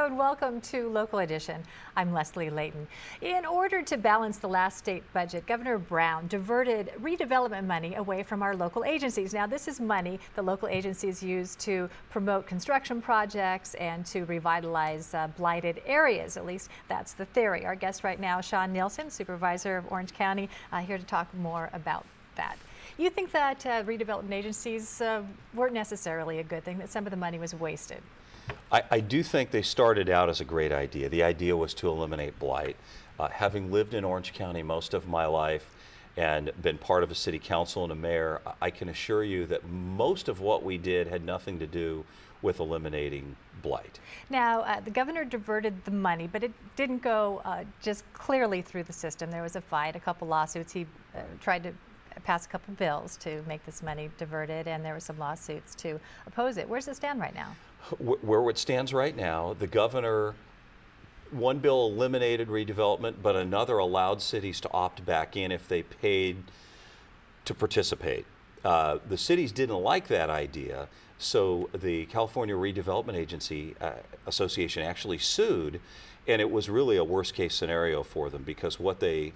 Hello and welcome to Local Edition. I'm Leslie Leyton. In order to balance the last state budget, Governor Brown diverted redevelopment money away from our local agencies. Now, this is money the local agencies use to promote construction projects and to revitalize blighted areas. At least that's the theory. Our guest right now, Shawn Nelson, Supervisor of Orange County, here to talk more about that. You think that redevelopment agencies weren't necessarily a good thing, that some of the money was wasted? I do think they started out as a great idea. The idea was to eliminate blight. Having lived in Orange County most of my life and been part of a city council and a mayor, I can assure you that most of what we did had nothing to do with eliminating blight. Now, the governor diverted the money, but it didn't go just clearly through the system. There was a fight, a couple lawsuits. He tried to pass a couple bills to make this money diverted, and there were some lawsuits to oppose it. Where's it stand right now? Where it stands right now, the governor, one bill eliminated redevelopment, but another allowed cities to opt back in if they paid to participate. The cities didn't like that idea, so the California Redevelopment Agency Association actually sued, and it was really a worst case scenario for them, because what they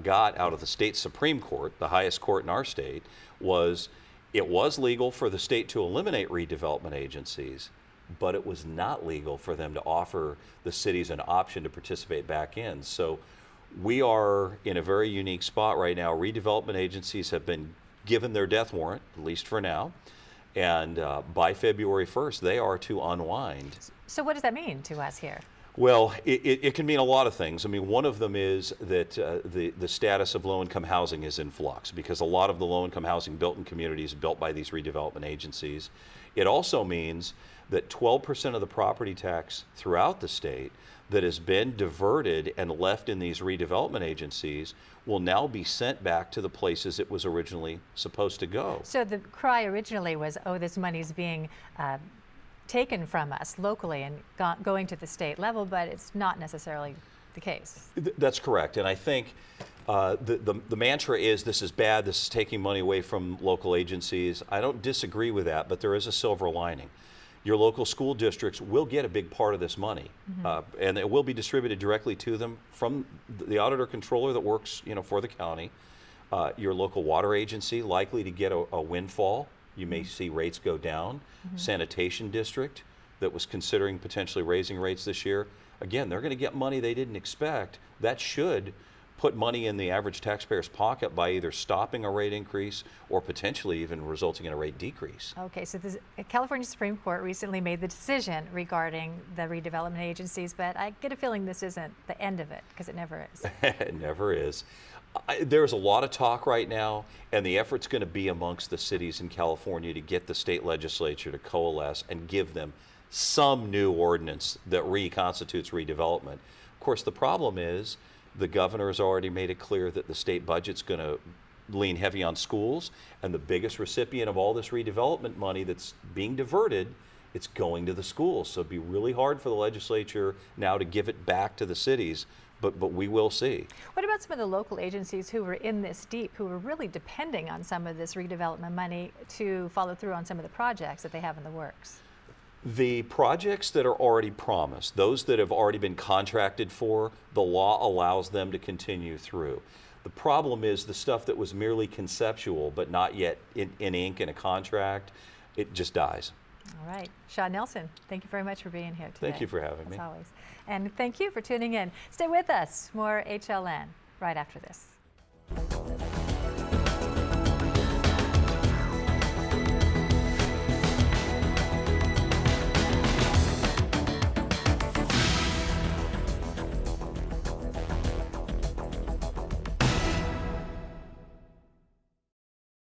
got out of the state Supreme Court, the highest court in our state, was it was legal for the state to eliminate redevelopment agencies, but it was not legal for them to offer the cities an option to participate back in. So we are in a very unique spot right now. Redevelopment agencies have been given their death warrant, at least for now, and by February 1st, they are to unwind. So what does that mean to us here? Well, it can mean a lot of things. I mean, one of them is that the status of low-income housing is in flux, because a lot of the low-income housing built in communities built by these redevelopment agencies. It also means that 12% of the property tax throughout the state that has been diverted and left in these redevelopment agencies will now be sent back to the places it was originally supposed to go. So the cry originally was, oh, this money's being taken from us locally and going to the state level, but it's not necessarily the case. That's correct, and I think the mantra is this is bad, this is taking money away from local agencies. I don't disagree with that, but there is a silver lining. Your local school districts will get a big part of this money, and it will be distributed directly to them from the auditor controller that works, for the county. Your local water agency likely to get a windfall. You may see rates go down. Sanitation district that was considering potentially raising rates this year, again, they're going to get money they didn't expect. That should put money in the average taxpayer's pocket by either stopping a rate increase or potentially even resulting in a rate decrease. Okay, so the California Supreme Court recently made the decision regarding the redevelopment agencies, but I get a feeling this isn't the end of it, because it never is. It never is. There's a lot of talk right now, and the effort's going to be amongst the cities in California to get the state legislature to coalesce and give them some new ordinance that reconstitutes redevelopment. Of course, the problem is the governor has already made it clear that the state budget's going to lean heavy on schools, and the biggest recipient of all this redevelopment money that's being diverted, it's going to the schools. So it'd be really hard for the legislature now to give it back to the cities. But we will see. What about some of the local agencies who were in this deep, who were really depending on some of this redevelopment money to follow through on some of the projects that they have in the works? The projects that are already promised, those that have already been contracted for, the law allows them to continue through. The problem is the stuff that was merely conceptual but not yet in ink in a contract, it just dies. All right. Shawn Nelson, thank you very much for being here today. Thank you for having me. As always. And thank you for tuning in. Stay with us. More HLN right after this.